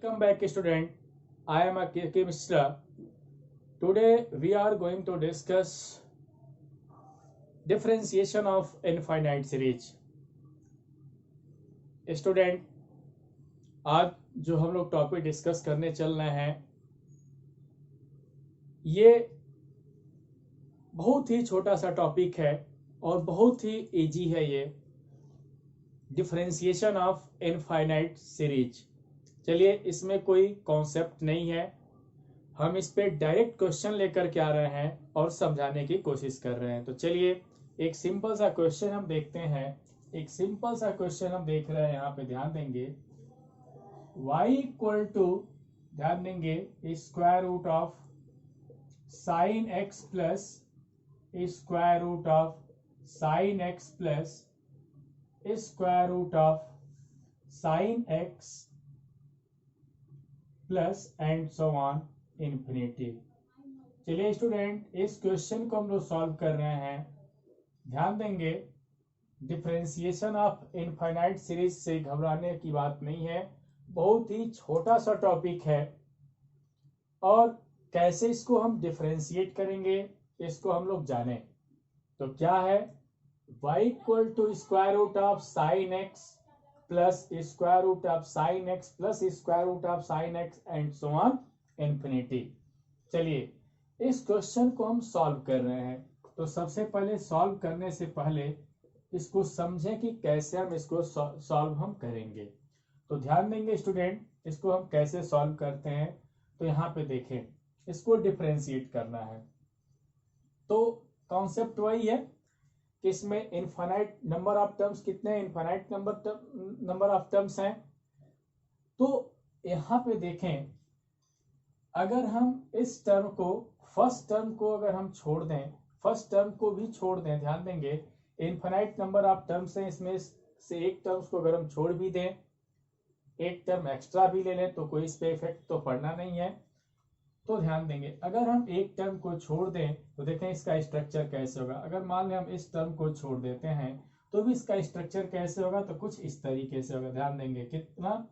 Welcome back, student. I am A.K. Mishra. Today we are going to discuss differentiation of infinite series. Student, आज जो हम लोग topic discuss करने चल रहे हैं ये बहुत ही छोटा सा टॉपिक है और बहुत ही इजी है। ये डिफरेंशिएशन ऑफ इनफाइनाइट सीरीज। चलिए, इसमें कोई कॉन्सेप्ट नहीं है, हम इस पे डायरेक्ट क्वेश्चन लेकर के आ रहे हैं और समझाने की कोशिश कर रहे हैं। तो चलिए एक सिंपल सा क्वेश्चन हम देखते हैं। एक सिंपल सा क्वेश्चन हम देख रहे हैं, यहाँ पे ध्यान देंगे। y इक्वल टू, ध्यान देंगे, square root of sine x plus square root of sine x plus square root of sine x plus and so on infinity. चलिए स्टूडेंट, इस क्वेश्चन को हम लोग सॉल्व कर रहे हैं। ध्यान देंगे, डिफरेंशिएशन ऑफ इनफाइनाइट सीरीज से घबराने की बात नहीं है, बहुत ही छोटा सा टॉपिक है। और कैसे इसको हम डिफरेंशिएट करेंगे इसको हम लोग जाने। तो क्या है, y equal to square root of sine x plus square root of sine x plus square root of sine x and so on infinity. चलिए इस क्वेश्चन को हम सॉल्व कर रहे हैं। तो सबसे पहले सॉल्व करने से पहले इसको समझें कि कैसे हम इसको सॉल्व हम करेंगे। तो ध्यान देंगे स्टूडेंट, इसको हम कैसे सॉल्व करते हैं। तो यहाँ पे देखें, इसको डिफरेंशिएट करना है। तो कॉन्सेप्ट वही है कि इसमें इनफाइनाइट नंबर ऑफ टर्म्स कितने, इनफाइनाइट नंबर ऑफ टर्म्स हैं। तो यहाँ पे देखें, अगर हम इस टर्म को, फर्स्ट टर्म को अगर हम छोड़ दें, फर्स्ट टर्म को भी छोड़ दें, ध्यान देंगे इनफाइनाइट नंबर ऑफ टर्म्स हैं, इसमें से एक टर्म्स को अगर हम छोड़ भी दें, एक टर्म एक्स्ट्रा भी ले लें, तो कोई इस पे इफेक्ट तो पड़ना नहीं है। तो ध्यान देंगे, अगर हम एक टर्म को छोड़ दें तो देखें इसका स्ट्रक्चर कैसे होगा। अगर मान लें हम इस टर्म को छोड़ देते हैं तो भी इसका स्ट्रक्चर कैसे होगा, तो कुछ इस तरीके से होगा। ध्यान देंगे, कितना,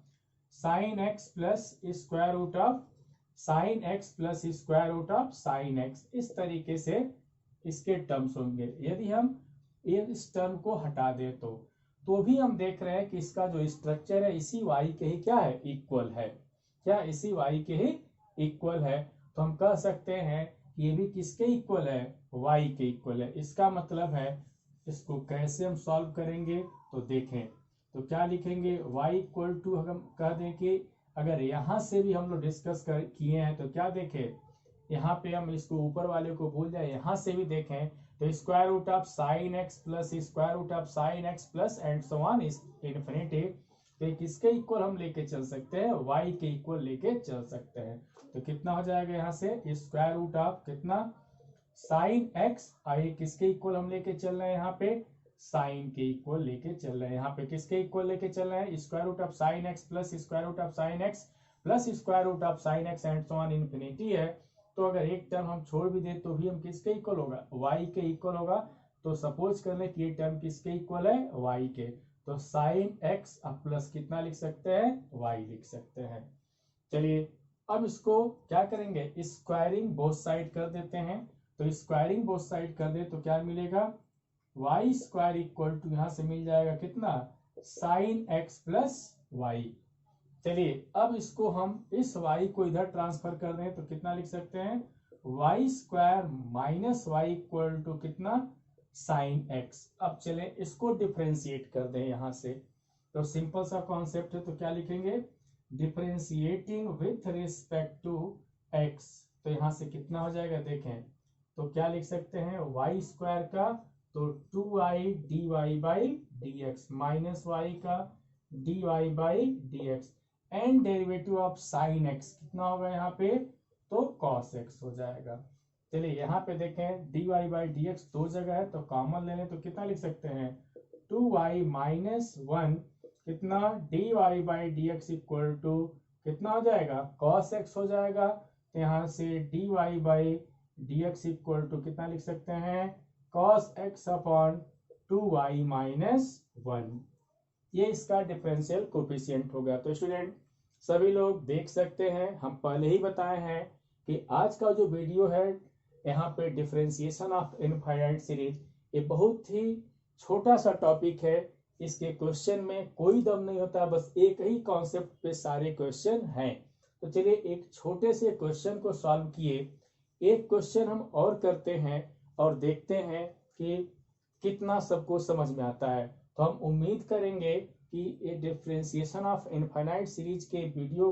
sine x plus square root of sine x plus square root of sine x, इस तरीके से इसके टर्म्स होंगे। यदि हम इस टर्म को हटा दें तो भी हम देख रहे हैं कि इसका जो स्ट्रक्चर है इसी y के ही क्या है, इक्वल है। क्या इसी y के ही इक्वल है। तो हम कह सकते हैं कि ये भी किसके इक्वल है, y के इक्वल है। इसका मतलब है इसको कैसे हम सॉल्व करेंगे। तो देखें, तो क्या लिखेंगे, y इक्वल टू, हम कह दें कि अगर यहां से भी हम लोग डिस्कस किए हैं तो क्या देखें, यहाँ पे हम इसको ऊपर वाले को भूल जाए, यहां से भी देखें तो square root of sine x plus square root of sine x plus and so on infinity. तो किसके इक्वल हम लेके चल सकते हैं, y के इक्वल लेके चल सकते हैं। तो कितना हो जाएगा, यहाँ से स्क्वायर रूट ऑफ कितना, साइन एक्स, आइए किसके इक्वल हम लेके चल रहे हैं, यहाँ पे साइन के इक्वल लेके चल रहे हैं। यहाँ पे किसके इक्वल लेके चल रहे हैं, square root of sine x plus square root of sine x plus square root of sine x and so on infinity है। तो अगर एक टर्म हम छोड़ भी दे तो भी हम किसके इक्वल होगा, y के इक्वल होगा। तो सपोज कर ले कि ये टर्म किसके इक्वल है, y के। तो साइन एक्स अब प्लस कितना लिख सकते हैं, y लिख सकते हैं। चलिए अब इसको क्या करेंगे, स्क्वायरिंग बोथ साइड कर देते हैं। तो स्क्वायरिंग बोथ साइड कर दे तो क्या मिलेगा, y स्क्वायर इक्वल टू, यहां से मिल जाएगा कितना, साइन एक्स प्लस वाई। चलिए अब इसको हम इस y को इधर ट्रांसफर कर दें तो कितना लिख सकते हैं, y square minus y equal to कितना, साइन एक्स। अब चले इसको डिफरेंशिएट कर दें यहां से। तो सिंपल सा कॉन्सेप्ट है, तो क्या लिखेंगे, differentiating with respect to x। तो यहां से कितना हो जाएगा, देखें तो क्या लिख सकते हैं, y स्क्वायर का तो 2y dy by d x minus y का dy by d x and derivative of sine x कितना होगा यहाँ पे, तो cos x हो जाएगा। चलिए यहाँ पे देखें dy बाई डी एक्स दो जगह है तो कॉमन ले लें तो कितना लिख सकते हैं, 2y माइनस 1 कितना, dy by d x equal to कितना हो जाएगा, cos x हो जाएगा। तो यहाँ से dy by d x equal to कितना लिख सकते हैं, cos x upon 2y minus 1। ये इसका डिफरेंशियल कोफिशिएंट होगा। तो स्टूडेंट सभी लोग देख सकते हैं, हम पहले ही बताए हैं कि आज का जो वीडियो है यहाँ पे डिफरेंशिएशन ऑफ इनफाइनाइट सीरीज, ये बहुत ही छोटा सा टॉपिक है। इसके क्वेश्चन में कोई दम नहीं होता, बस एक ही कॉन्सेप्ट पे सारे क्वेश्चन हैं। तो चलिए एक छोटे से क्वेश्चन को सॉल्व किए, एक क्वेश्चन हम और करते हैं और देखते हैं कि कितना सबको समझ में आता है। तो हम उम्मीद करेंगे कि ये डिफरेंशिएशन ऑफ इनफाइनाइट सीरीज के वीडियो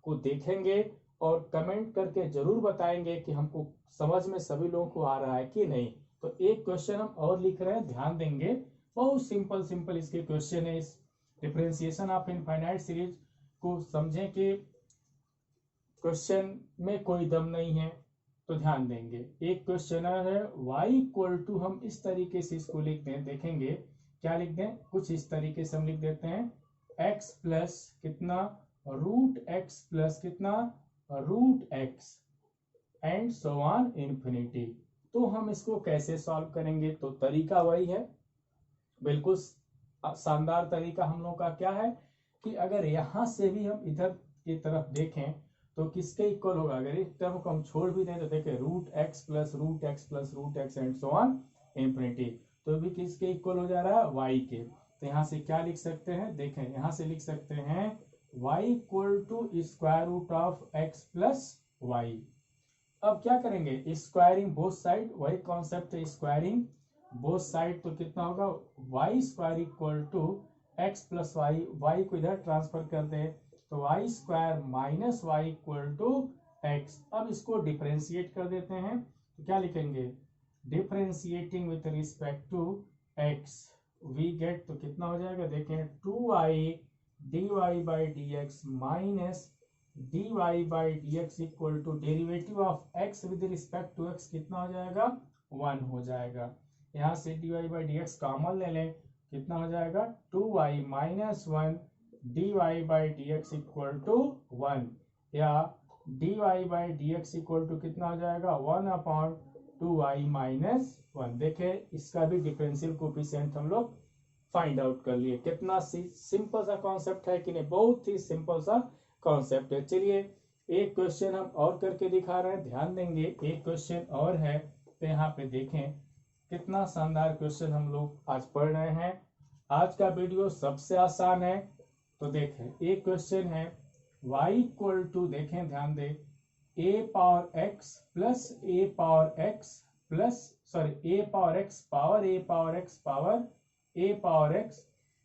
को देखेंगे और कमेंट करके जरूर बताएंगे कि हमको समझ में सभी लोगों को आ रहा है कि नहीं। तो एक क्वेश्चन हम और लिख रहे हैं, ध्यान देंगे। बहुत सिंपल सिंपल इसके क्वेश्चन है। इस डिफरेंशिएशन ऑफ इनफाइनाइट सीरीज को समझें कि क्वेश्चन में कोई दम नहीं है, तो ध्यान देंगे। एक क्वेश्चन है y इक्वल टू, हम इस तरीके से इसको लिख दें, देखेंगे क्या लिख दें, कुछ इस तरीके से हम लिख देते हैं x प्लस कितना रूट x प्लस कितना root x and so on infinity. तो हम इसको कैसे सॉल्व करेंगे, तो तरीका वही है, बिल्कुल शानदार तरीका हम लोग का क्या है कि अगर यहां से भी हम इधर की तरफ देखें तो किसके इक्वल होगा। अगर इस टर्म को हम छोड़ भी दें तो देखें root x plus root x plus root x and so on infinity, तो भी किसके इक्वल हो जा रहा है, y के। तो यहाँ से क्या लिख सकते हैं, देखें यहाँ से लिख सकते हैं y equal to square root of x plus y. अब क्या करेंगे, स्क्वायरिंग बोथ साइड, वही कॉन्सेप्ट है स्क्वायरिंग बोथ साइड। तो कितना होगा y square equal to x plus y, y को इधर ट्रांसफर कर दे तो y square minus y equal to x. अब इसको डिफरेंशिएट कर देते हैं, तो क्या लिखेंगे, differentiating with respect to x we get, तो कितना हो जाएगा, देखें 2y dy by d x minus dy by d x equal to derivative of x with respect to x कितना हो जाएगा, 1 हो जाएगा। यहाँ से dy by d x common ले लें, कितना हो जाएगा 2y minus 1 dy by d x equal to 1, या dy by d x equal to कितना हो जाएगा 1 अपॉन 2y माइनस 1। देखें इसका भी डिफरेंशियल कोफिशिएंट हम लोग फाइंड आउट कर लिए। कितना सिंपल सा कॉन्सेप्ट है कि नहीं, बहुत ही सिंपल सा कॉन्सेप्ट है। चलिए एक क्वेश्चन हम और करके दिखा रहे हैं, ध्यान देंगे। एक क्वेश्चन और है, तो यहाँ पे देखें कितना शानदार क्वेश्चन हम लोग आज पढ़ रहे हैं। आज का वीडियो सबसे आसान है, तो देखें एक क्वेश्चन है y इक्वल टू, देखें ध्यान दें, a power x plus a power x plus sorry a power x power a power x power a power x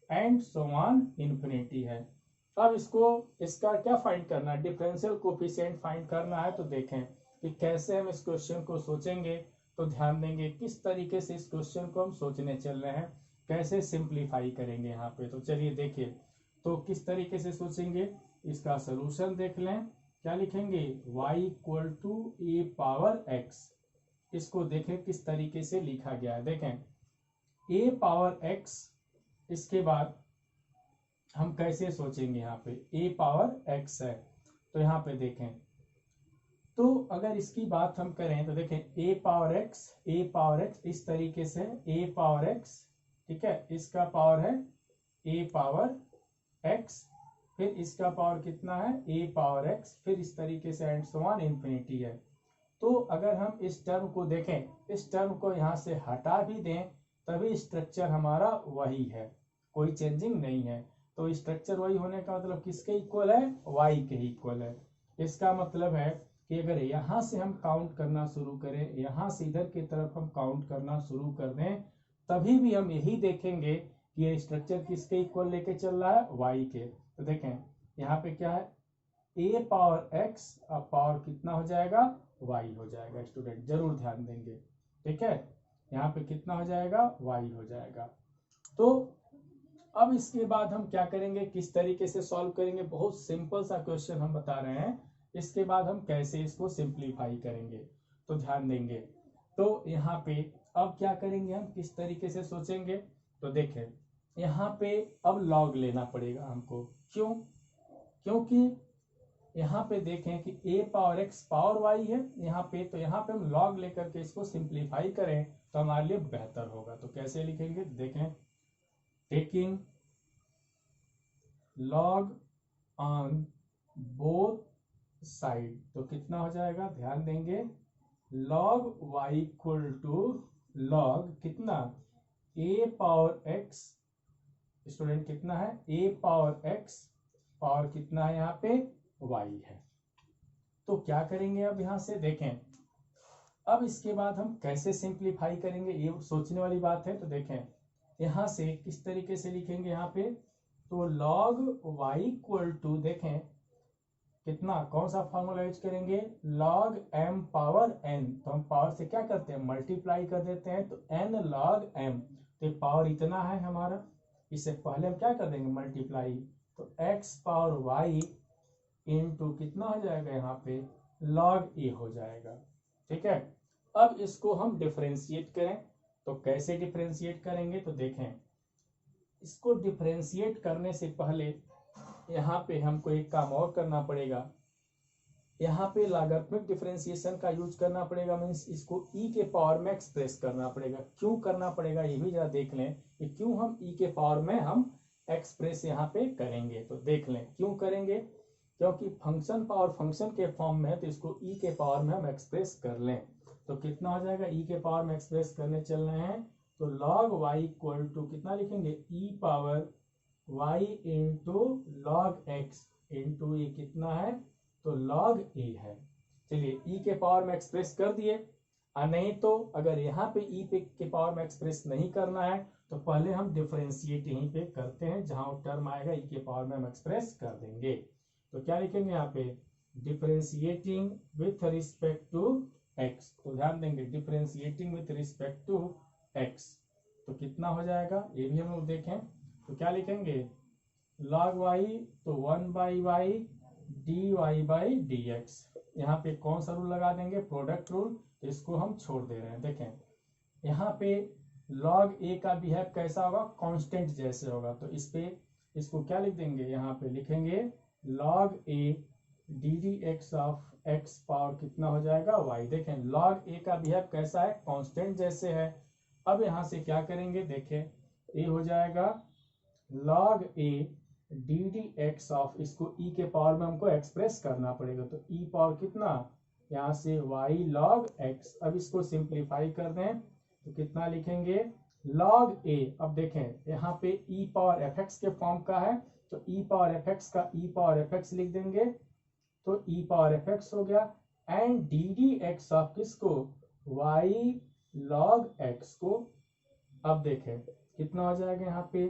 and so on infinity है। अब इसका क्या फाइंड करना है, डिफरेंशियल कोफिशिएंट फाइंड करना है। तो देखें कि कैसे हम इस क्वेश्चन को सोचेंगे, तो ध्यान देंगे किस तरीके से इस क्वेश्चन को हम सोचने चल रहे हैं, कैसे सिंप्लीफाई करेंगे यहाँ पे। तो चलिए देखिए, तो किस तरीके से सोचेंगे, इसका सोल्यूशन देख लें। क्या लिखेंगे, y equal to a power x, इसको देखें किस तरीके से लिखा गया है। देखें a पावर x, इसके बाद हम कैसे सोचेंगे, यहाँ पे a पावर x है, तो यहाँ पे देखें, तो अगर इसकी बात हम करें तो देखें a पावर x इस तरीके से a पावर x, ठीक है, इसका पावर है a पावर x, फिर इसका पावर कितना है a पावर x, फिर इस तरीके से एंड सो ऑन इन्फिनिटी है। तो अगर हम इस टर्म को देखें, इस टर्म को यहाँ से हटा भी दें तभी स्ट्रक्चर हमारा वही है, कोई चेंजिंग नहीं है। तो स्ट्रक्चर वही होने का मतलब किसके इक्वल है, y के इक्वल है। इसका मतलब है कि अगर यहाँ से हम काउंट करना शुरू करें, यहाँ से इधर की तरफ हम काउंट करना शुरू कर दें, तभी भी हम यही देखेंगे कि ये स्ट्रक्चर किसके इक्वल लेके चल रहा है, y के। तो देखें यहाँ पे क्या है, a पावर x, अब पावर कितना हो जाएगा, y हो जाएगा। स्टूडेंट जरूर ध्यान देंगे, ठीक है, यहाँ पे कितना हो जाएगा, y हो जाएगा। तो अब इसके बाद हम क्या करेंगे, किस तरीके से सॉल्व करेंगे, बहुत सिंपल सा क्वेश्चन हम बता रहे हैं। इसके बाद हम कैसे इसको सिंप्लीफाई करेंगे, तो ध्यान देंगे। तो यहाँ पे अब क्या करेंगे, हम किस तरीके से सोचेंगे, तो देखें यहाँ पे अब लॉग लेना पड़ेगा हमको। क्यों, क्योंकि यहाँ पे देखें कि a power x power y है यहाँ पे, तो यहाँ पे हम लॉग लेकर के इसको सिंप्लीफाई करें तो हमारे लिए बेहतर होगा। तो कैसे लिखेंगे, देखें, taking log on both side, तो कितना हो जाएगा, ध्यान देंगे, log y equal to log कितना, a पावर x, स्टूडेंट कितना है, a पावर x, पावर कितना है यहाँ पे, y है। तो क्या करेंगे अब यहाँ से देखें, अब इसके बाद हम कैसे सिंप्लीफाई करेंगे, ये सोचने वाली बात है। तो देखें यहाँ से किस तरीके से लिखेंगे यहाँ पे, तो log y इक्वल टू, देखें कितना, कौन सा फॉर्मूला यूज करेंगे, log m पावर n, तो हम पावर से क्या करते हैं, मल्टीप्लाई कर देते हैं, तो n log m, तो ये पावर इतना है हमारा, इससे पहले हम क्या कर देंगे, मल्टीप्लाई, तो x पावर y इंटू कितना हो जाएगा यहाँ पे, log a हो जाएगा। ठीक है, अब इसको हम डिफरेंशिएट करें, तो कैसे डिफरेंशिएट करेंगे, तो देखें इसको डिफरेंशिएट करने से पहले यहाँ पे हमको एक काम और करना पड़ेगा, यहाँ पे लॉगरिथमिक डिफरेंशिएशन का यूज करना पड़ेगा, मीन्स इसको e के पावर में एक्सप्रेस करना पड़ेगा। क्यों करना पड़ेगा ये भी जरा देख लें कि क्यों हम e के पावर में हम एक्सप्रेस यहाँ पे करेंगे, तो देख लें क्यों करेंगे, क्योंकि फंक्शन पावर फंक्शन के फॉर्म में है, तो इसको e के पावर में हम एक्सप्रेस कर लें, तो कितना हो जाएगा, e के पावर में एक्सप्रेस करने चल रहे हैं, तो log y इक्वल टू कितना लिखेंगे, e power y into log x into ये कितना है, तो log a है। चलिए e के पावर में एक्सप्रेस कर दिए, नहीं तो अगर यहाँ पे e के पावर में एक्सप्रेस नहीं करना है तो पहले हम डिफरेंशिएट यहीं पे करते हैं, जहां टर्म आएगा e के पावर में हम एक्सप्रेस कर देंगे। तो क्या लिखेंगे यहाँ पे, differentiating with respect to x, तो ध्यान देंगे differentiating with respect to x, तो कितना हो जाएगा ये भी हम लोग देखें, तो क्या लिखेंगे, log y, तो 1/y dy/dx, यहाँ पे कौन सा रूल लगा देंगे, प्रोडक्ट रूल, तो इसको हम छोड़ दे रहे हैं। देखें यहाँ पे log a का बिहेव कैसा होगा, कांस्टेंट जैसे होगा, तो इस पे इसको क्या लिख देंगे, यहाँ पे लिखेंगे log a ddx of x power कितना हो जाएगा y। देखें log a का बिहेव कैसा है, कांस्टेंट जैसे है। अब यहाँ से क्या करेंगे, देखें a हो जाएगा log a ddx ऑफ, इसको e के पावर में हमको एक्सप्रेस करना पड़ेगा, तो e पावर कितना, यहाँ से y log x। अब इसको सिंप्लीफाई कर दें तो कितना लिखेंगे, log a, अब देखें यहाँ पे e पावर fx के फॉर्म का है, तो e पावर fx का e पावर fx लिख देंगे, तो e पावर fx हो गया, एंड ddx ऑफ किसको, y log x को। अब देखें कितना हो जाएगा यहाँ पे,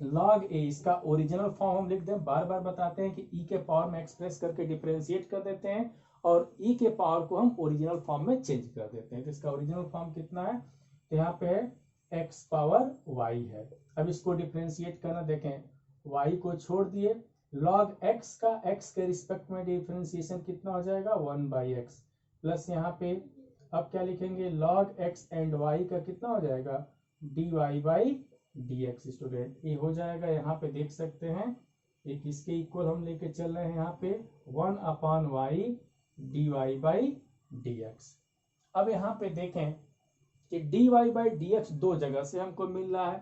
log a, इसका ओरिजिनल फॉर्म हम लिख दें, बार बार बताते हैं कि e के पावर में एक्सप्रेस करके डिफरेंशिएट कर देते हैं और e के पावर को हम ओरिजिनल फॉर्म में चेंज कर देते हैं। तो इसका ओरिजिनल फॉर्म कितना है, तो यहाँ पे x पावर y है। अब इसको डिफरेंशिएट करना, देखें y को छोड़ दिए, log x का x के रिस्पेक्ट में डिफरेंशिएशन कितना हो जाएगा, 1/x, प्लस यहाँ पे अब क्या लिखेंगे, log x एंड y का कितना हो जाएगा, dy/dx। स्टूडेंट ये हो जाएगा, यहाँ पे देख सकते हैं एक इसके इक्वल हम लेके चल रहे हैं, यहाँ पे 1/y dy/dx। अब यहाँ पे देखें कि dy/dx दो जगह से हमको मिल रहा है,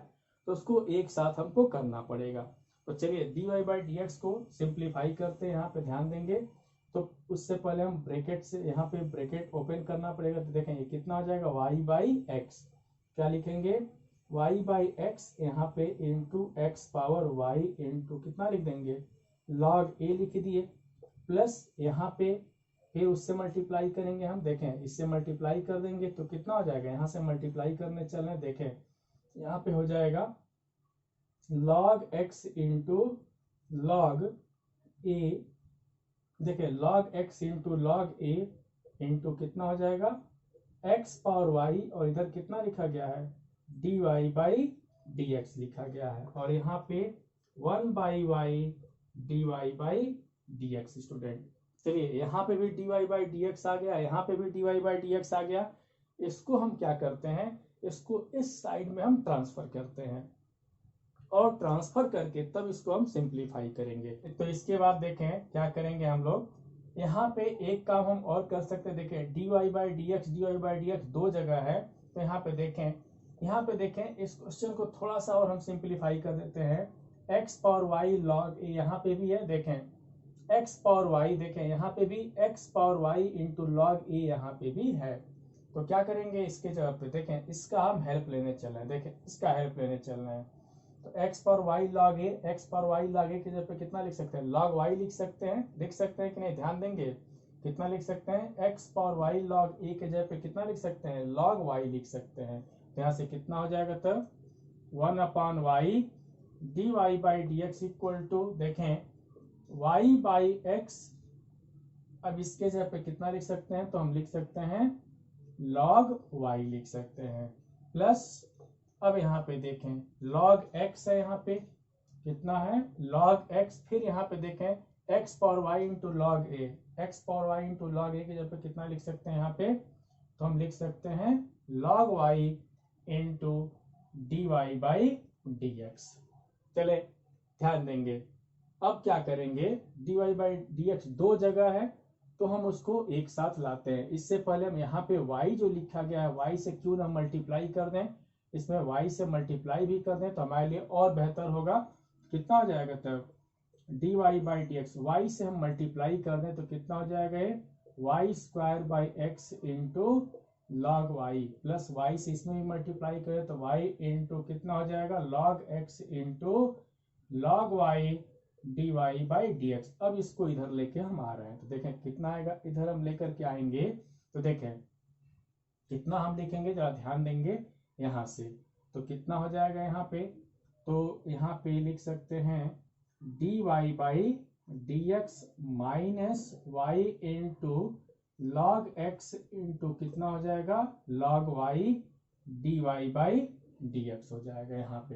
तो उसको एक साथ हमको करना पड़ेगा। तो चलिए dy/dx को सिंप्लीफाई करते हैं, यहाँ पे ध्यान देंगे, तो उससे पहले हम ब्रैकेट से यहाँ पे ब्रैकेट ओपन करना पड़ेगा, तो देखें ये कितना हो जाएगा, y/x, क्या लिखेंगे, y/x यहाँ पे into x power y into कितना लिख देंगे, log a लिख दिए, प्लस यहाँ पे फिर उससे मल्टीप्लाई करेंगे हम, देखें इससे मल्टीप्लाई कर देंगे तो कितना हो जाएगा, यहाँ से मल्टीप्लाई करने चल रहे हैं, देखें यहाँ पे हो जाएगा log x into log a, देखें log x into log a into कितना हो जाएगा, x पावर y, और इधर कितना लिखा गया है, dy/dx लिखा गया है, और यहाँ पे 1/y dy/dx। स्टूडेंट चलिए यहाँ पे भी dy/dx आ गया, यहाँ पे भी dy/dx आ गया, इसको हम क्या करते हैं, इसको इस साइड में हम ट्रांसफर करते हैं, और ट्रांसफर करके तब इसको हम सिंप्लीफाई करेंगे। तो इसके बाद देखें क्या करेंगे हम लोग, यहाँ पे एक काम हम और कर सकते हैं, देखें dy/dx दो जगह है, तो यहाँ पे देखें इस क्वेश्चन को थोड़ा सा और हम सिंप्लीफाई कर देते हैं, x power y log a यहाँ पे भी है, देखें एक्स पावर वाई, देखें यहाँ पे भी x power y into log a यहाँ पे भी है। तो क्या करेंगे इसके जगह पे, देखें इसका हम हेल्प लेने चल रहे हैं, देखें इसका हेल्प लेने चल रहे हैं। तो एक्स पावर वाई लॉग ए, एक्स पावर वाई लॉग ए की जगह पे कितना लिख सकते हैं, लॉग वाई लिख सकते हैं, लिख सकते हैं कि नहीं, ध्यान देंगे कितना लिख सकते हैं, x power Y log a के जगह पे कितना लिख सकते हैं, लॉग वाई लिख सकते हैं। तो यहाँ से कितना हो जाएगा तब 1/y dy by d x equal to, देखें y बाई एक्स, अब इसके जगह पे कितना लिख सकते हैं, तो हम लिख सकते हैं log y लिख सकते हैं, प्लस अब यहाँ पे देखें log x है, यहाँ पे कितना है log x, फिर यहाँ पे देखें x power y into log a, x power y into log a के जगह पे कितना लिख सकते हैं यहाँ पे, तो हम लिख सकते हैं log y into d y by d x. चले ध्यान देंगे, अब क्या करेंगे, d y by d x दो जगह है तो हम उसको एक साथ लाते हैं। इससे पहले हम यहाँ पे y जो लिखा गया है y से क्यों ना मल्टीप्लाई कर दें, इसमें y से मल्टीप्लाई भी कर दें तो हमारे लिए और बेहतर होगा। कितना हो जाएगा तब d y by d x, y से हम मल्टीप्लाई कर दें तो कितना हो जाएगा ये y square by x into log y, plus y से इसमें भी मल्टीप्लाई करें तो वाई इंटू कितना हो जाएगा log x into log y d y by d x. अब इसको इधर लेके हम आ रहे हैं तो देखें कितना आएगा, इधर हम लेकर के आएंगे तो देखें कितना हम लिखेंगे, जरा ध्यान देंगे यहाँ से, तो कितना हो जाएगा यहाँ पे, तो यहाँ पे लिख सकते हैं d y by d x minus y into log x into कितना हो जाएगा log y d y by d x हो जाएगा यहाँ पे।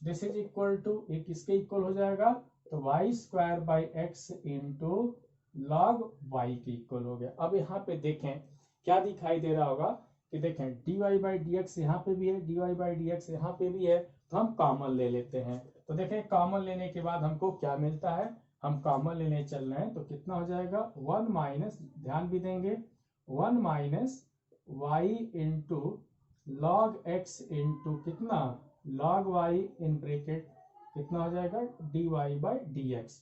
दिस इज इक्वल टू, एक इसके इक्वल हो जाएगा तो y square by x into log y के इक्वल हो गया। अब यहाँ पे देखें क्या दिखाई दे रहा होगा कि देखें d y by d x यहाँ पे भी है, d y by d x यहाँ पे भी है, तो हम कॉमन ले लेते हैं। तो देखें कॉमन लेने के बाद हमको क्या मिलता है, हम कॉमन लेने चल रहे हैं तो कितना हो जाएगा 1 माइनस, ध्यान भी देंगे 1 minus y into log x into कितना लॉग वाई इन ब्रैकेट कितना हो जाएगा d y by d x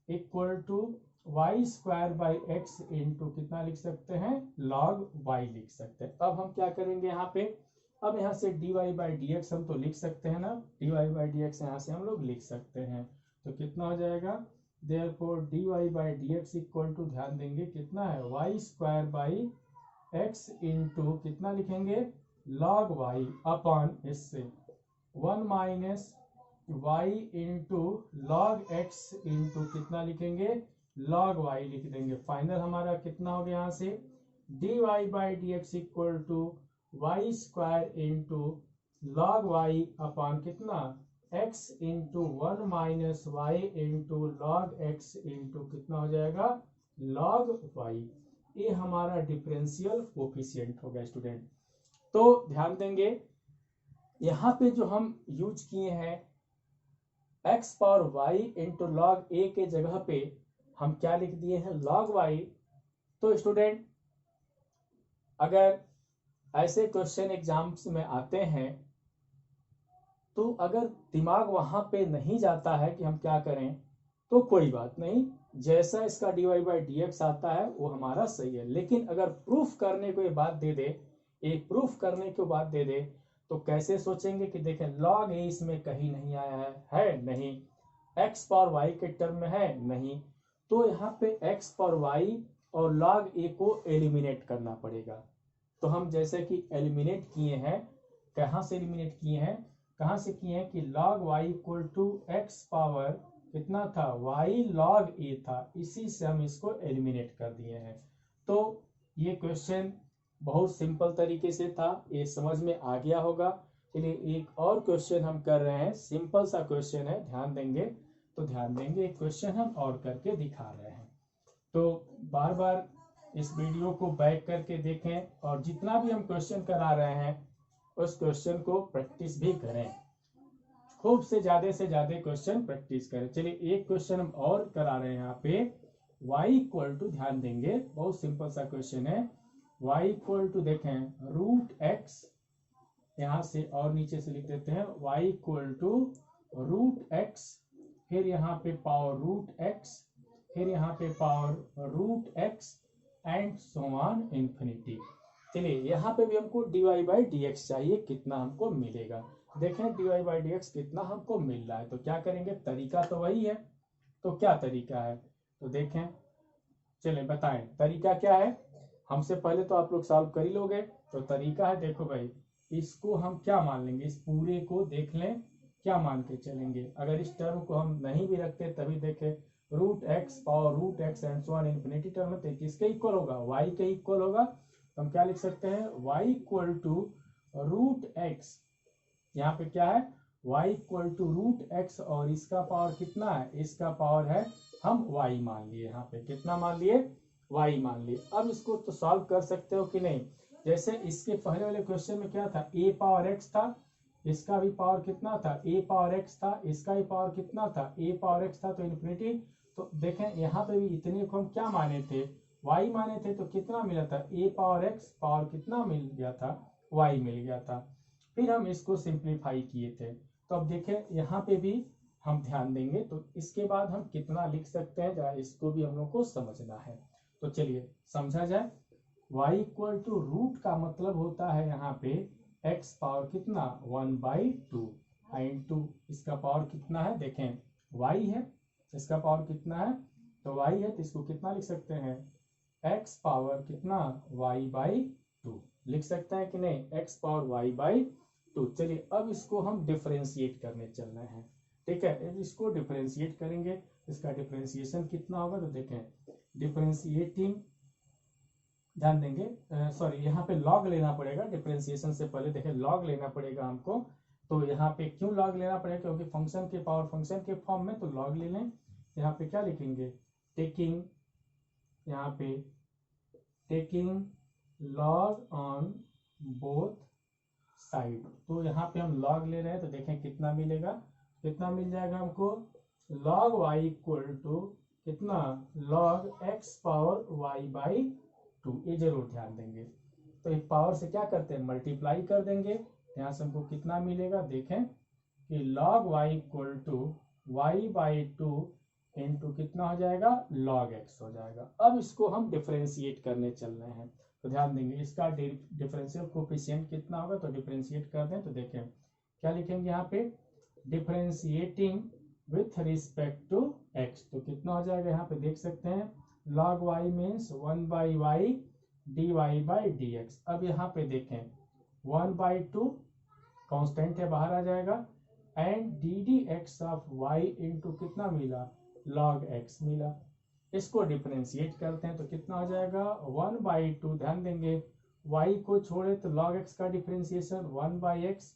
equal to y square by x into कितना लिख सकते हैं लॉग वाई लिख सकते हैं। अब हम क्या करेंगे यहाँ पे, अब यहाँ से d y by d x हम तो लिख सकते हैं ना, d y by d x यहाँ से हम लोग लिख सकते हैं तो कितना हो जाएगा therefore d y by d x equal to, ध्यान देंगे कितना है y square by x into कितना लिखेंगे लॉग वाई अपॉन इससे 1 minus y into log x into कितना लिखेंगे लॉग वाई लिख देंगे। फाइनल हमारा कितना हो गया यहाँ से d y by d x equal to y square into log y upon कितना x into 1 minus y into log x into कितना हो जाएगा लॉग वाई। ये हमारा डिफरेंशियल कोफिशिएंट हो गया स्टूडेंट। तो ध्यान देंगे यहाँ पे जो हम यूज किए हैं x power y into log a के जगह पे हम क्या लिख दिए हैं लॉग y। तो स्टूडेंट अगर ऐसे क्वेश्चन एग्जाम्स में आते हैं तो अगर दिमाग वहां पे नहीं जाता है कि हम क्या करें तो कोई बात नहीं, जैसा इसका d y by d x आता है वो हमारा सही है। लेकिन अगर प्रूफ करने को ये बात दे दे, एक प्रूफ करने को बात दे दे तो कैसे सोचेंगे कि देखें लॉग ए इसमें कहीं नहीं आया है नहीं, एक्स पावर वाई के टर्म में है नहीं, तो यहाँ पे एक्स पावर वाई और लॉग ए को एलिमिनेट करना पड़ेगा। तो हम जैसे कि एलिमिनेट किए हैं, कहाँ से एलिमिनेट किए हैं, कहाँ से किए हैं कि log y equal to x power कितना था y log a था, इसी से हम इसको एलिमिनेट कर दिए हैं। तो ये क्वेश्चन बहुत सिंपल तरीके से था, ये समझ में आ गया होगा। चलिए एक और क्वेश्चन हम कर रहे हैं, सिंपल सा क्वेश्चन है, ध्यान देंगे तो ध्यान देंगे, एक क्वेश्चन हम और करके दिखा रहे हैं। तो बार बार इस वीडियो को बैक करके देखें और जितना भी हम क्वेश्चन करा रहे हैं उस क्वेश्चन को प्रैक्टिस भी करें, खूब से ज्यादा क्वेश्चन प्रैक्टिस करें। चलिए एक क्वेश्चन हम और करा रहे हैं यहाँ पे y इक्वल टू, ध्यान देंगे बहुत सिंपल सा क्वेश्चन है, y इक्वल टू देखें रूट एक्स, यहाँ से और नीचे से लिख देते हैं y equal to root x फिर यहाँ पे पावर रूट एक्स, फिर यहाँ पे power root x and so on infinity. चलिए यहाँ पे भी हमको dy बाई डी एक्स चाहिए, कितना हमको मिलेगा। देखें dy बाई डी एक्स कितना हमको मिल रहा है, तो क्या करेंगे, तरीका तो वही है। तो क्या तरीका है, तो देखें, चलिए बताएं तरीका क्या है। हमसे पहले तो आप लोग सॉल्व कर ही लोगे। तो तरीका है, देखो भाई, इसको हम क्या मान लेंगे, इस पूरे को देख लें क्या मान के चलेंगे। अगर इस टर्म को हम नहीं भी रखते तभी देखें, root x power root x and so on infinity term है, तो किसके इक्वल होगा, y के इक्वल होगा। तो हम क्या लिख सकते हैं, y equal to root x, यहाँ पे क्या है, y equal to root x, और इसका पावर कितना है, इसका पावर है, हम y मान लिए, यहाँ पे कितना मान लिए, y मान लिए। अब इसको तो सॉल्व कर सकते हो कि नहीं। जैसे इसके पहले वाले क्वेश्चन में क्या था, a पावर x था, इसका भी पावर कितना था, a पावर x था, इसका भी पावर कितना था, a पावर x था, तो इन्फिनिटी। तो देखें यहाँ पे भी इतने को हम क्या माने थे, y माने थे, तो कितना मिला था, a पावर x पावर कितना मिल गया था, y मिल गया था। फिर हम इसको सिंप्लीफाई किए थे। तो अब देखें यहाँ पे भी हम ध्यान देंगे, तो इसके बाद हम कितना लिख सकते हैं, जरा इसको भी हम लोग को समझना है। तो चलिए समझा जाए। y इक्वल टू रूट का मतलब होता है यहाँ पे x पावर कितना 1/2 इंटू इसका पावर कितना है, देखें y है, इसका पावर कितना है, तो y है, तो इसको कितना लिख सकते हैं, x पावर कितना y/2 लिख सकते हैं कि नहीं, x पावर y/2। चलिए अब इसको हम डिफरेंशिएट करने चल रहे हैं, ठीक है। अब इसको डिफरेंशिएट करेंगे, इसका डिफरेंशिएशन कितना होगा, तो देखें डिफरेंशिएटिंग, ध्यान देंगे, सॉरी यहाँ पे लॉग लेना पड़ेगा, डिफरेंशिएशन से पहले देखें लॉग लेना पड़ेगा हमको। तो यहाँ पे क्यों लॉग लेना पड़ेगा, क्योंकि फंक्शन के पावर फंक्शन के फॉर्म में, तो लॉग ले लें। यहाँ पे क्या लिखेंगे, टेकिंग, यहाँ पे taking log on both side. तो यहाँ पे हम लॉग ले रहे हैं, तो देखें कितना मिलेगा, कितना मिल जाएगा हमको, लॉग y इक्वल टू कितना, लॉग x पावर y/2। ये जरूर ध्यान देंगे। तो एक पावर से क्या करते हैं, मल्टीप्लाई कर देंगे। यहाँ से हमको कितना मिलेगा, देखें कि log y equal to y/2 into कितना हो जाएगा, log x हो जाएगा। अब इसको हम डिफरेंशिएट करने चल रहे हैं, तो ध्यान देंगे इसका डिफरेंशियल कोफिशिएंट कितना होगा। तो डिफरेंशिएट कर दें, तो देखें क्या लिखेंगे यहाँ पे, differentiating with respect to x, तो कितना हो जाएगा, यहाँ पे देख सकते हैं log y means 1/y dy/dx। अब यहाँ पे देखें 1/2 कांस्टेंट है, बाहर आ जाएगा, and ddx of y into कितना मिला, log x मिला। इसको डिफरेंशिएट करते हैं, तो कितना हो जाएगा 1/2, ध्यान देंगे y को छोड़े तो log x का differentiation 1/x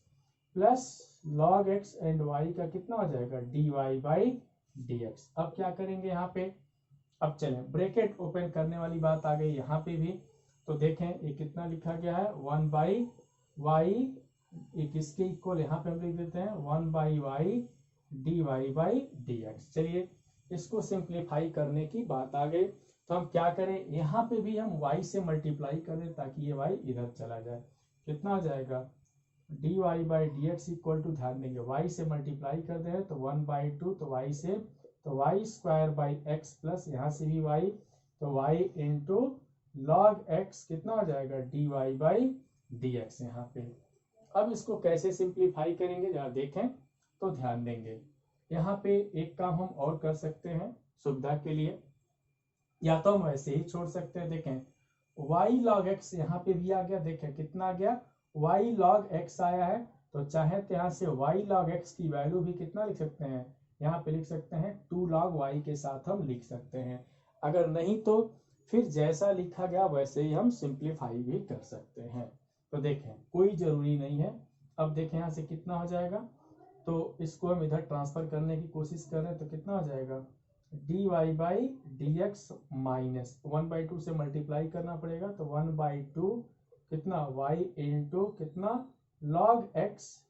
plus log x and y का कितना हो जाएगा dy/dx। अब क्या करेंगे यहाँ पे, अब चलें ब्रैकेट ओपन करने वाली बात आ गई यहाँ पे भी। तो देखें ये कितना लिखा गया है, 1/y, ये किसके इक्वल, यहाँ पे हम लिख देते हैं 1/y dy/dx। चलिए इसको सिंप्लीफाई करने की बात आ गई, तो हम क्या करें, यहाँ पे भी हम y से मल्टीप्लाई कर दें ताकि ये y इधर चला जाए। कितना हो जाएगा, dy/dx इक्वल टू, ध्यान देंगे y से मल्टीप्लाई कर दे तो 1/2, तो y से, तो y² प्लस यहाँ से भी y, तो y इंटू log x कितना हो जाएगा dy/dx यहाँ पे। अब इसको कैसे सिंप्लीफाई करेंगे जरा देखें, तो ध्यान देंगे यहाँ पे एक काम हम और कर सकते हैं सुविधा के लिए, या तो हम वैसे ही छोड़ सकते हैं। देखें y log x यहाँ पे भी आ गया, देखें कितना आ गया, y log x आया है, तो चाहे तो यहाँ से y log x की वैल्यू भी कितना लिख सकते हैं, यहाँ पे लिख सकते हैं 2 log y के साथ हम लिख सकते हैं। अगर नहीं तो फिर जैसा लिखा गया वैसे ही हम सिंप्लीफाई भी कर सकते हैं। तो देखें कोई जरूरी नहीं है। अब देखें यहाँ से कितना हो जाएगा, तो इसको हम इधर ट्रांसफर करने की कोशिश कर रहे हैं, तो कितना हो जाएगा dy/dx माइनस 1/2 से मल्टीप्लाई करना पड़ेगा, तो 1/2 कितना y इंटू कितना log x,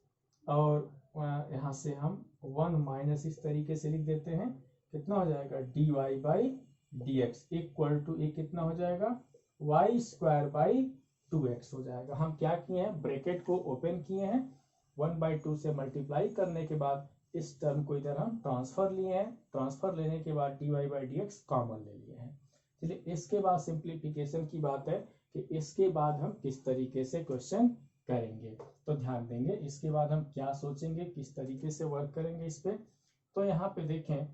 और यहाँ से हम 1 माइनस इस तरीके से लिख देते हैं, कितना हो जाएगा dy/dx इक्वल टू ये कितना हो जाएगा y²/2x हो जाएगा। हम क्या किए हैं, ब्रैकेट को ओपन किए हैं, 1/2 से मल्टीप्लाई करने के बाद इस टर्म को इधर हम ट्रांसफर लिए हैं, ट्रांसफर लेने के बाद dy by d x common ले लिए हैं। चलिए इसके बाद सिंप्लीफिकेशन की बात है कि इसके बाद हम किस तरीके से क्वेश्चन करेंगे। तो ध्यान देंगे इसके बाद हम क्या सोचेंगे, किस तरीके से वर्क करेंगे इस पे। तो यहाँ पे देखें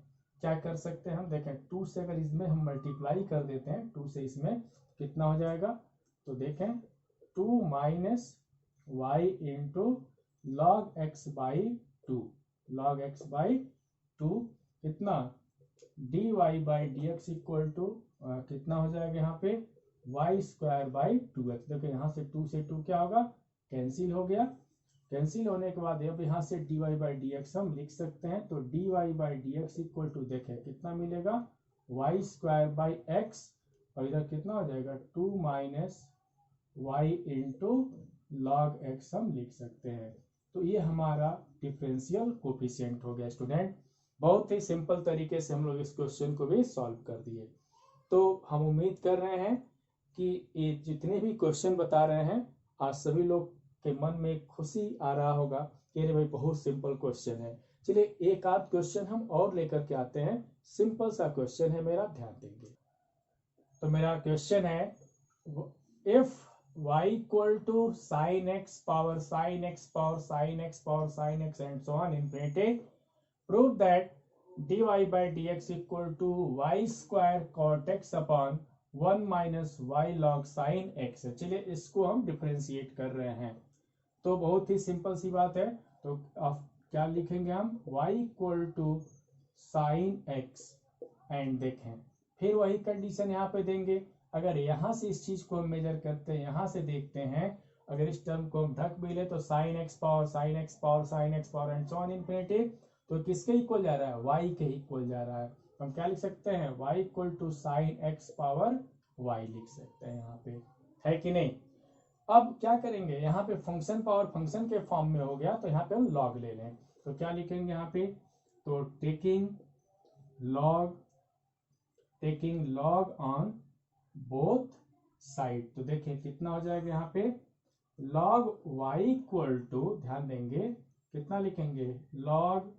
क्या कर सकते हैं हम, देखें 2 से अगर इसमें हम मल्टीप्लाई कर देते हैं, 2 से इसमें कितना हो जाएगा, तो देखें 2 minus y into log x by 2, log x by 2 कितना d y by d x equal to कितना हो जाएगा यहाँ पे वाई स्क्वायर बाई 2x। देखो यहाँ से 2 से 2 क्या होगा, कैंसिल हो गया। कैंसिल होने के बाद अब यहाँ से dy बाई डी एक्स हम लिख सकते हैं। तो dy by d x equal to देखें कितना मिलेगा वाई स्क्वायर बाई एक्स, और इधर कितना हो जाएगा 2 minus y into log x हम लिख सकते हैं। तो ये हमारा डिफरेंशियल कोफिशिएंट हो गया स्टूडेंट। बहुत ही सिंपल तरीके से हम लोग इस क्वेश्चन को भी सॉल्व कर दिए। तो हम उम्मीद कर रहे हैं कि ये जितने भी क्वेश्चन बता रहे हैं आज सभी लोग के मन में खुशी आ रहा होगा कि अरे भाई बहुत सिंपल क्वेश्चन है। चलिए एक आध क्वेश्चन हम और लेकर के आते हैं, सिंपल सा क्वेश्चन है मेरा, ध्यान देंगे। तो मेरा क्वेश्चन है if y equal to sine x power sine x power sine x power sine x and so on infinity, prove that dy by dx equal to y square cot x upon 1 minus y log sine x. चलिए इसको हम differentiate कर रहे हैं। तो बहुत ही simple सी बात है। तो अब क्या लिखेंगे हम y equal to sine x and देखें फिर वही कंडीशन यहाँ पे देंगे। अगर यहाँ से इस चीज को हम मेजर करते हैं, यहाँ से देखते हैं, अगर इस टर्म को हम ढक भी ले तो sign x power sine x power sine x power and so on infinity, तो किसके इक्वल जा रहा है, y के इक्वल जा रहा है। तो हम क्या लिख सकते हैं y equal to sine x power y लिख सकते हैं यहाँ पे, है कि नहीं। अब क्या करेंगे, यहाँ पे फंक्शन पावर फंक्शन के फॉर्म में हो गया तो यहाँ पे हम लॉग ले लें। तो क्या लिखेंगे यहाँ पे, तो taking log on both side. तो देखिए कितना हो जाएगा यहाँ पे log y इक्वल टू, ध्यान देंगे कितना लिखेंगे log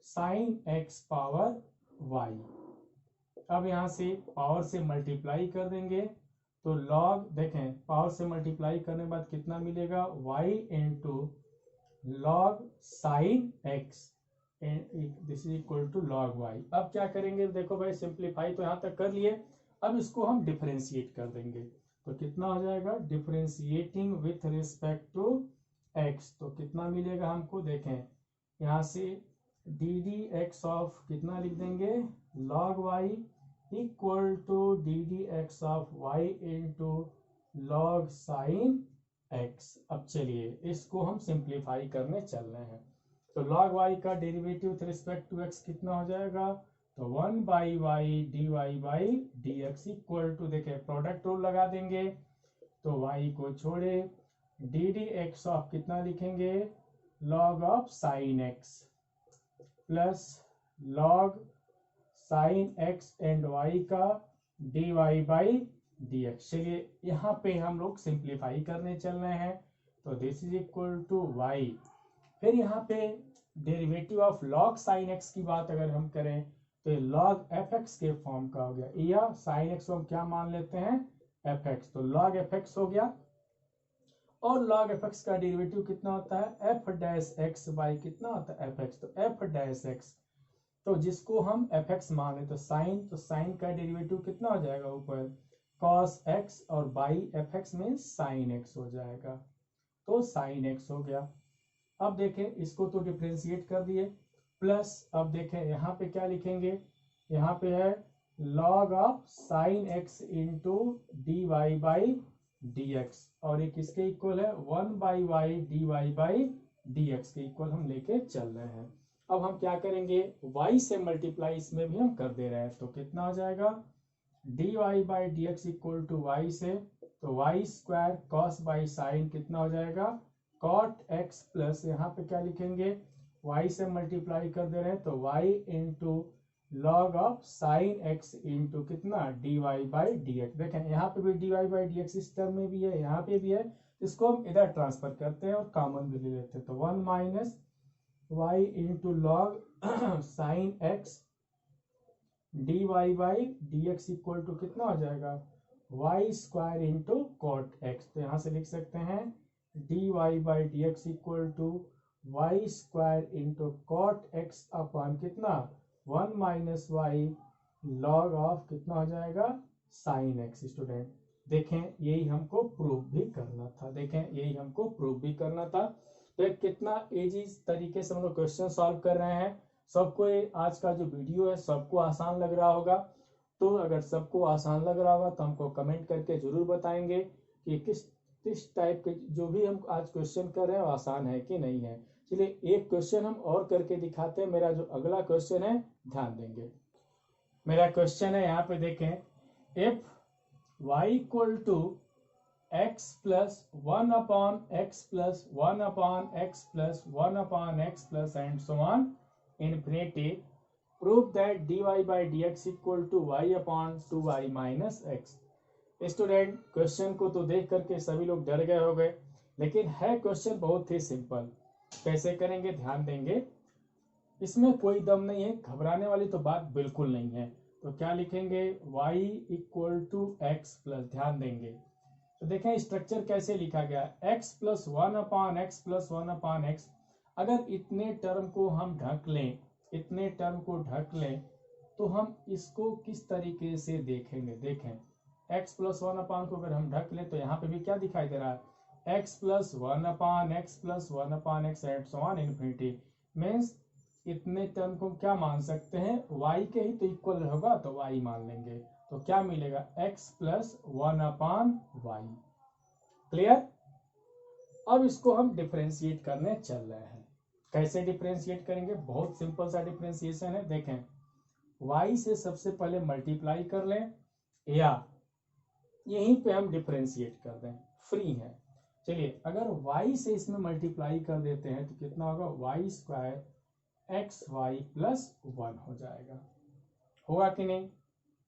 sine x power y। अब यहाँ से पावर से मल्टीप्लाई कर देंगे तो log, देखें पावर से मल्टीप्लाई करने के बाद कितना मिलेगा y into log sine x, this is equal to log y। अब क्या करेंगे, देखो भाई सिंप्लीफाई तो यहाँ तक कर लिए, अब इसको हम डिफरेंशिएट कर देंगे। तो कितना हो जाएगा differentiating with respect to x, तो कितना मिलेगा हमको, देखें यहाँ से डी डी एक्स ऑफ कितना लिख देंगे log y equal to d d x of y into log sine x। अब चलिए इसको हम सिंप्लीफाई करने चल रहे हैं। तो log y का derivative with respect to x कितना हो जाएगा, तो 1 by y d y by d x equal to, देखे प्रोडक्ट रूल लगा देंगे तो y को छोड़े डी डी एक्स ऑफ कितना लिखेंगे log of sine x plus log sine x and y का d y by d x. चलिए यहाँ पे हम लोग सिंप्लीफाई करने चल रहे हैं। तो this is equal to y, फिर यहाँ पे derivative of log sine x की बात अगर हम करें तो log fx के फॉर्म का हो गया, या साइन x को हम क्या मान लेते हैं fx, तो log fx हो गया। और log fx का डेरिवेटिव कितना होता है f डैश x बाई कितना होता है fx, तो f डैश x, तो जिसको हम fx मान ले तो साइन का डेरिवेटिव कितना हो जाएगा ऊपर cos x और बाई fx में sin x हो जाएगा, तो sin x हो गया। अब देखें इसको तो डिफरेंशिएट कर दिए, प्लस अब देखें यहाँ पे क्या लिखेंगे, यहाँ पे है log of sine x into d y by d x, और ये किसके इक्वल है 1 by y d y by d x के इक्वल हम लेके चल रहे हैं। अब हम क्या करेंगे, y से मल्टीप्लाई इसमें भी हम कर दे रहे हैं, तो कितना हो जाएगा d y by d x equal to y से, तो y square cos by sine कितना हो जाएगा कॉट एक्स, प्लस यहाँ पे क्या लिखेंगे y से मल्टीप्लाई कर दे रहे हैं तो y into log of sine x into कितना d y by d x. देखें यहाँ पे भी d y by d x इस टर्म में भी है, यहाँ पे भी है, इसको हम इधर ट्रांसफर करते हैं और कॉमन भी ले लेते हैं। तो 1 minus y into log sine x d y by d x equal to कितना हो जाएगा, y square into cot x. तो यहाँ से लिख सकते हैं d y by d x equal to y square into cot x upon कितना, 1 माइनस वाई लॉग ऑफ कितना हो जाएगा, साइन एक्स। स्टूडेंट देखें यही हमको प्रूव भी करना था, देखें यही हमको प्रूव भी करना था। तो कितना इजी तरीके से हम लोग क्वेश्चन सॉल्व कर रहे हैं। सबको आज का जो वीडियो है सबको आसान लग रहा होगा। तो अगर सबको आसान लग रहा होगा तो हमको कमेंट करके जरूर बताएंगे कि किस टाइप के जो भी हम आज क्वेश्चन कर रहे हैं वो आसान है कि नहीं है। चलिए एक क्वेश्चन हम और करके दिखाते हैं। मेरा जो अगला क्वेश्चन है ध्यान देंगे, मेरा क्वेश्चन है यहाँ पे देखें, if y equal to x plus 1 upon x plus 1 upon x plus 1 upon x plus and so on infinity, prove that dy by dx equal to y upon 2y minus x। Student question को तो देख करके सभी लोग डर गए हो गए, लेकिन है क्वेश्चन बहुत ही सिंपल। कैसे करेंगे ध्यान देंगे, इसमें कोई दम नहीं है, घबराने वाली तो बात बिल्कुल नहीं है। तो क्या लिखेंगे, y equal to x plus, ध्यान देंगे तो देखें स्ट्रक्चर कैसे लिखा गया, x plus 1 upon x plus 1 upon x. अगर इतने टर्म को हम ढक लें, इतने टर्म को ढक लें तो हम इसको किस तरीके से देखेंगे, देखें x प्लस 1 अपॉन को अगर हम ढक लें तो यहाँ पे भी क्या दिखाई दे रहा है, x plus 1 upon x plus 1 upon x and so on infinity. Means इतने टर्म को क्या मान सकते हैं, y के ही तो इक्वल होगा तो y मान लेंगे। तो क्या मिलेगा, x plus 1 upon y. Clear. अब इसको हम डिफरेंशिएट करने चल रहे हैं। कैसे डिफरेंशिएट करेंगे, बहुत सिंपल सा डिफरेंशिएशन है। देखें y से सबसे पहले मल्टीप्लाई कर लें या यहीं पे हम डिफरेंशिएट कर दें, फ्री है। चलिए अगर y से इसमें मल्टीप्लाई कर देते हैं तो कितना होगा, y square x y plus 1 हो जाएगा। होगा कि नहीं,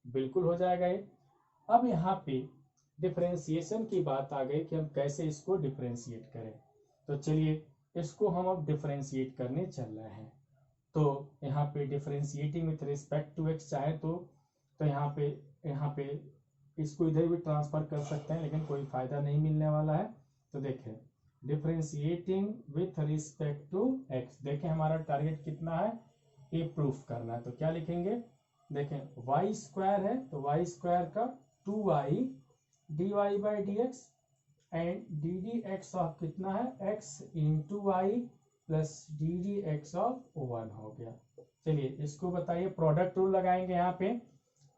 बिल्कुल हो जाएगा ये। अब यहाँ पे डिफरेंशिएशन की बात आ गई कि हम कैसे इसको डिफरेंशिएट करें। तो चलिए इसको हम अब डिफरेंशिएट करने चल रहे हैं। तो यहाँ पे differentiating with respect to x चाहे तो यहाँ पे इसको इधर भी ट्रांसफर कर सकते हैं, लेकिन कोई फायदा नहीं मिलने वाला है। तो देखें differentiating with respect to x, देखें हमारा टारगेट कितना है, ये प्रूफ करना है। तो क्या लिखेंगे, देखें वाई स्क्वायर है तो वाई स्क्वायर का 2y dy by d x and d d x of कितना है, x into y plus d d x of 1 हो गया। चलिए इसको बताइए, प्रोडक्ट रूल लगाएंगे यहाँ पे,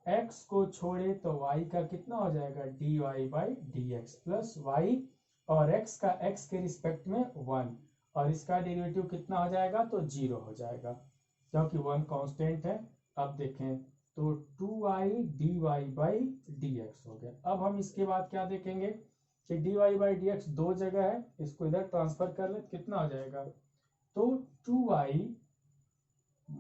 x को छोड़े तो y का कितना हो जाएगा, dy by d x plus y और x का x के रिस्पेक्ट में 1 और इसका डेरिवेटिव कितना हो जाएगा, तो 0 हो जाएगा क्योंकि 1 कांस्टेंट है। अब देखें तो 2y dy by d x हो गया। अब हम इसके बाद क्या देखेंगे कि dy बाई डी एक्स दो जगह है, इसको इधर ट्रांसफर कर ले कितना हो जाएगा, तो 2y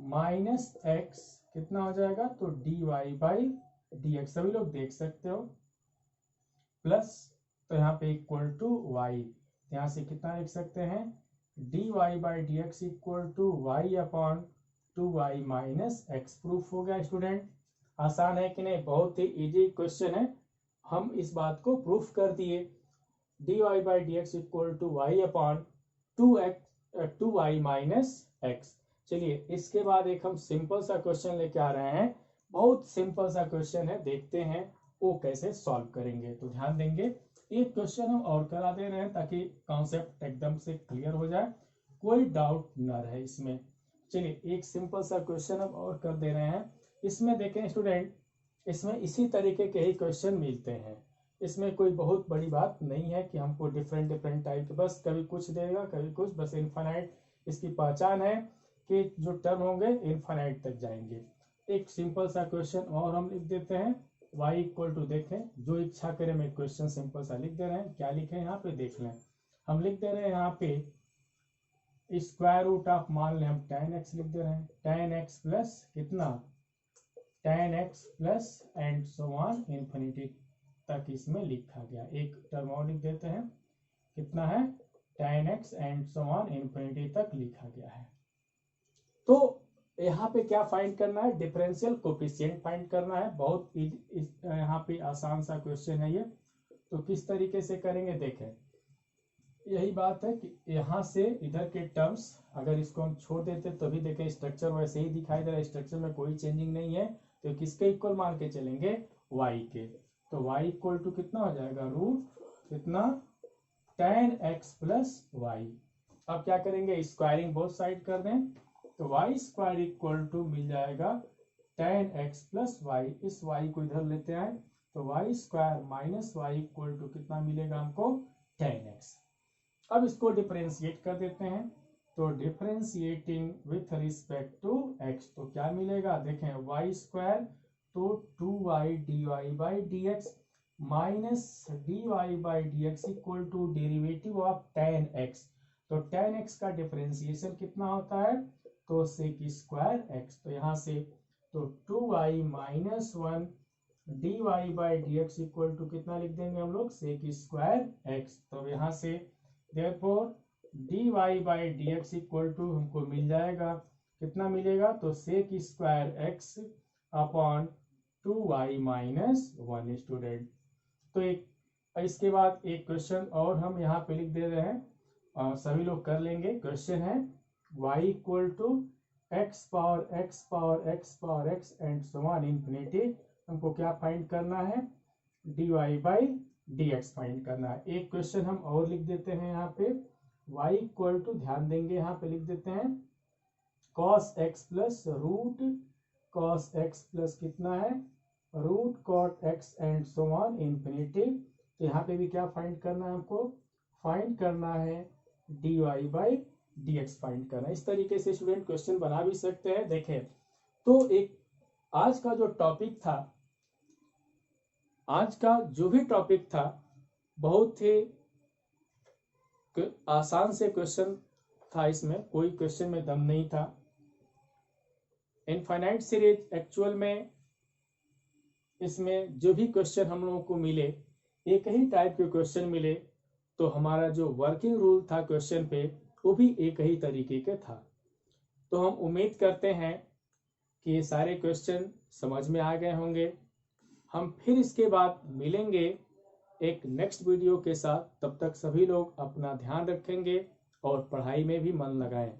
माइनस एक्स कितना हो जाएगा, तो dy बाई डी एक्स, सभी लोग देख सकते हो, प्लस तो यहाँ पे इक्वल टू y, यहाँ से कितना लिख सकते हैं, dy by d x equal to y upon 2y minus x. Proof हो गया स्टूडेंट। आसान है कि नहीं, बहुत ही इजी क्वेश्चन है, हम इस बात को प्रूफ कर दिए। dy by d x equal to y upon 2y minus x. चलिए इसके बाद एक हम सिंपल सा क्वेश्चन लेके आ रहे हैं, बहुत सिंपल सा क्वेश्चन है, देखते हैं वो कैसे सॉल्व करेंगे। तो ध्यान देंगे, एक क्वेश्चन हम और करा दे रहे हैं ताकि कॉन्सेप्ट एकदम से क्लियर हो जाए, कोई डाउट न रहे इसमें। चलिए एक सिंपल सा क्वेश्चन हम और कर दे रहे हैं। इसमें देखें स्टूडेंट, इसमें इसी तरीके के ही क्वेश्चन मिलते हैं, इसमें कोई बहुत बड़ी बात नहीं है कि हमको डिफरेंट डिफरेंट टाइप के, बस कभी कुछ देगा कभी कुछ, बस इनफाइनाइट इसकी पहचान है कि जो टर्म होंगे इनफाइनाइट तक जाएंगे। एक सिंपल सा क्वेश्चन और हम लिख देते हैं, y इक्वल टू, देखें जो इच्छा करे मैं क्वेश्चन सिंपल सा लिख दे रहे हैं। क्या लिखे यहाँ पे देख लें, हम लिख दे रहे हैं यहाँ पे स्क्वायर रूट ऑफ, मान लें हम tan x लिख दे रहे हैं, tan x प्लस कितना, tan x plus and so on infinity तक इसमें लिखा गया। एक टर्म और लिख देते हैं, कितना है, tan x and so on infinity तक लिखा गया है। तो यहाँ पे क्या फाइंड करना है, डिफरेंशियल कोफिशिएंट फाइंड करना है। बहुत यहाँ पे आसान सा क्वेश्चन है ये। तो किस तरीके से करेंगे देखें, यही बात है कि यहाँ से इधर के टर्म्स अगर इसको हम छोड़ देते तो भी देखें स्ट्रक्चर वैसे ही दिखाई दे रहा है, स्ट्रक्चर में कोई चेंजिंग नहीं है। तो किसके इक्वल मान के चलेंगे, y के। तो y इक्वल टू कितना हो जाएगा, रूट कितना tan x प्लस वाई। अब क्या करेंगे, स्क्वायरिंग बोथ साइड कर दें, तो y स्क्वायर इक्वल टू मिल जाएगा tan x प्लस वाई। इस y को इधर लेते हैं तो y square minus y equal to कितना मिलेगा हमको, tan x। अब इसको डिफरेंशिएट कर देते हैं, तो differentiating with respect to x तो क्या मिलेगा, देखें y स्क्वायर तो 2y dy by d x minus dy by d x equal to derivative of tan x। तो tan x का डिफरेंशिएशन कितना होता है, तो सेक स्क्वायर x। तो यहाँ से तो 2y minus 1 dy by d x equal to कितना लिख देंगे हम लोग, सेक स्क्वायर x। तो यहाँ से therefore dy by d x equal to हमको मिल जाएगा, कितना मिलेगा, तो sec square x upon 2y minus 1 student. तो एक इसके बाद एक क्वेश्चन और हम यहाँ पे लिख दे रहे हैं, सभी लोग कर लेंगे। क्वेश्चन है y equal to x power x power x power x and so on infinity. हमको क्या फाइंड करना है, dy बाई dx फाइंड करना है। एक क्वेश्चन हम और लिख देते हैं यहाँ पे, y इक्वल टू, ध्यान देंगे यहाँ पे लिख देते हैं cos x plus root cos x plus कितना है, root cot x and so on infinity. तो यहाँ पे भी क्या फाइंड करना है, हमको फाइंड करना है dy बाई dx फाइंड करना है। इस तरीके से स्टूडेंट क्वेश्चन बना भी सकते हैं। देखें तो एक आज का जो टॉपिक था, आज का जो भी टॉपिक था बहुत ही आसान से क्वेश्चन था, इसमें कोई क्वेश्चन में दम नहीं था। इनफाइनाइट सीरीज एक्चुअल में इसमें जो भी क्वेश्चन हम लोगों को मिले, एक ही टाइप के क्वेश्चन मिले, तो हमारा जो वर्किंग रूल था क्वेश्चन पे वो भी एक ही तरीके का था। तो हम उम्मीद करते हैं कि ये सारे क्वेश्चन समझ में आ गए होंगे। हम फिर इसके बाद मिलेंगे एक नेक्स्ट वीडियो के साथ। तब तक सभी लोग अपना ध्यान रखेंगे और पढ़ाई में भी मन लगाएं।